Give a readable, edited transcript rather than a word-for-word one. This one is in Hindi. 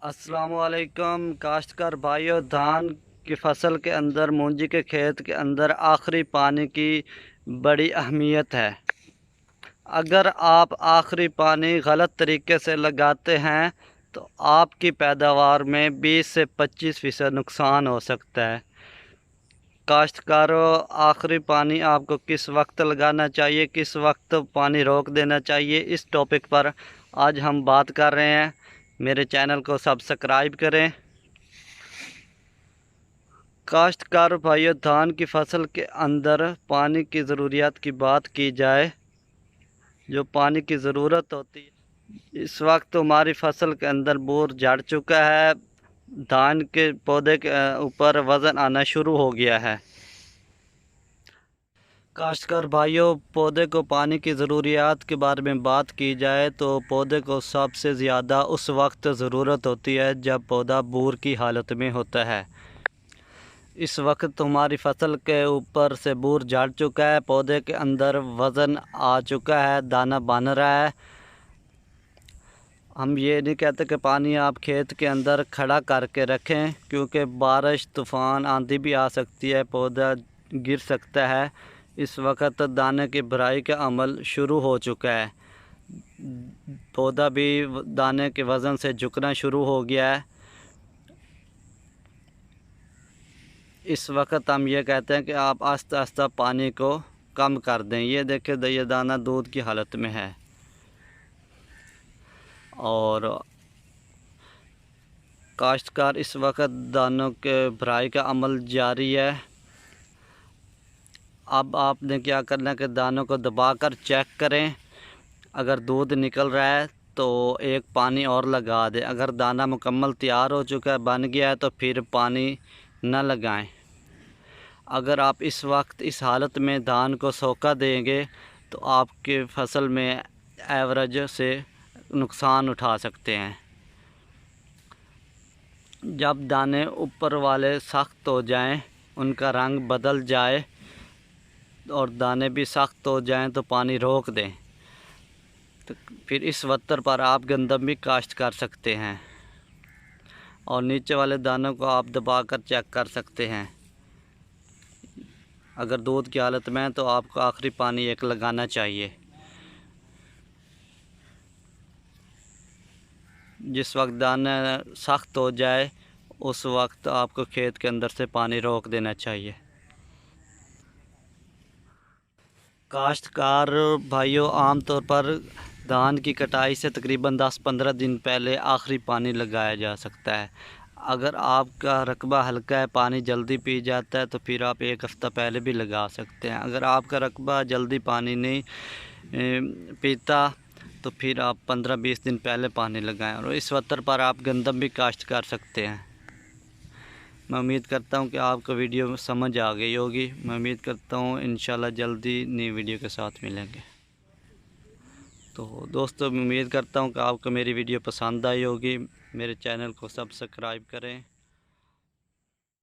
अस्सलामुअलैकुम काश्तकार भाइयों, धान की फसल के अंदर मूंजी के खेत के अंदर आखिरी पानी की बड़ी अहमियत है। अगर आप आखिरी पानी गलत तरीके से लगाते हैं तो आपकी पैदावार में 20 से 25% नुकसान हो सकता है। काश्तकारों, आखिरी पानी आपको किस वक्त लगाना चाहिए, किस वक्त पानी रोक देना चाहिए, इस टॉपिक पर आज हम बात कर रहे हैं। मेरे चैनल को सब्सक्राइब करें। काश्तकार भाइयों, धान की फसल के अंदर पानी की ज़रूरियात की बात की जाए, जो पानी की ज़रूरत होती है, इस वक्त हमारी फसल के अंदर बूर झड़ चुका है। धान के पौधे के ऊपर वज़न आना शुरू हो गया है। काश्तकार भाइयों, पौधे को पानी की ज़रूरियात के बारे में बात की जाए तो पौधे को सबसे ज़्यादा उस वक्त ज़रूरत होती है जब पौधा बूर की हालत में होता है। इस वक्त हमारी फसल के ऊपर से बूर झड़ चुका है, पौधे के अंदर वज़न आ चुका है, दाना बन रहा है। हम ये नहीं कहते कि पानी आप खेत के अंदर खड़ा करके रखें, क्योंकि बारिश, तूफ़ान, आंधी भी आ सकती है, पौधा गिर सकता है। इस वक्त दाने की भराई का अमल शुरू हो चुका है, पौधा भी दाने के वज़न से झुकना शुरू हो गया है। इस वक्त हम ये कहते हैं कि आप आस्ता आस्ता पानी को कम कर दें। ये देखें, ये दाना दूध की हालत में है और काश्तकार इस वक्त दानों के भराई का अमल जारी है। अब आपने क्या करना है कि दानों को दबाकर चेक करें। अगर दूध निकल रहा है तो एक पानी और लगा दें। अगर दाना मुकम्मल तैयार हो चुका है, बन गया है, तो फिर पानी न लगाएं। अगर आप इस वक्त इस हालत में धान को सोखा देंगे तो आपके फसल में एवरेज से नुकसान उठा सकते हैं। जब दाने ऊपर वाले सख्त हो जाएं, उनका रंग बदल जाए और दाने भी सख्त हो जाएं तो पानी रोक दें। तो फिर इस वतर पर आप गंदम भी काश्त कर सकते हैं और नीचे वाले दानों को आप दबाकर चेक कर सकते हैं। अगर दूध की हालत में है तो आपको आखिरी पानी एक लगाना चाहिए। जिस वक्त दाना सख्त हो जाए उस वक्त आपको खेत के अंदर से पानी रोक देना चाहिए। काश्तकार भाइयों, आमतौर पर धान की कटाई से तकरीबन 10-15 दिन पहले आखिरी पानी लगाया जा सकता है। अगर आपका रकबा हल्का है, पानी जल्दी पी जाता है, तो फिर आप एक हफ़्ता पहले भी लगा सकते हैं। अगर आपका रकबा जल्दी पानी नहीं पीता तो फिर आप 15-20 दिन पहले पानी लगाएं और इस वतर पर आप गंदम भी काश्त कर सकते हैं। मैं उम्मीद करता हूं कि आपको वीडियो समझ आ गई होगी। मैं उम्मीद करता हूं इंशाल्लाह जल्दी नई वीडियो के साथ मिलेंगे। तो दोस्तों, मैं उम्मीद करता हूं कि आपको मेरी वीडियो पसंद आई होगी। मेरे चैनल को सब्सक्राइब करें।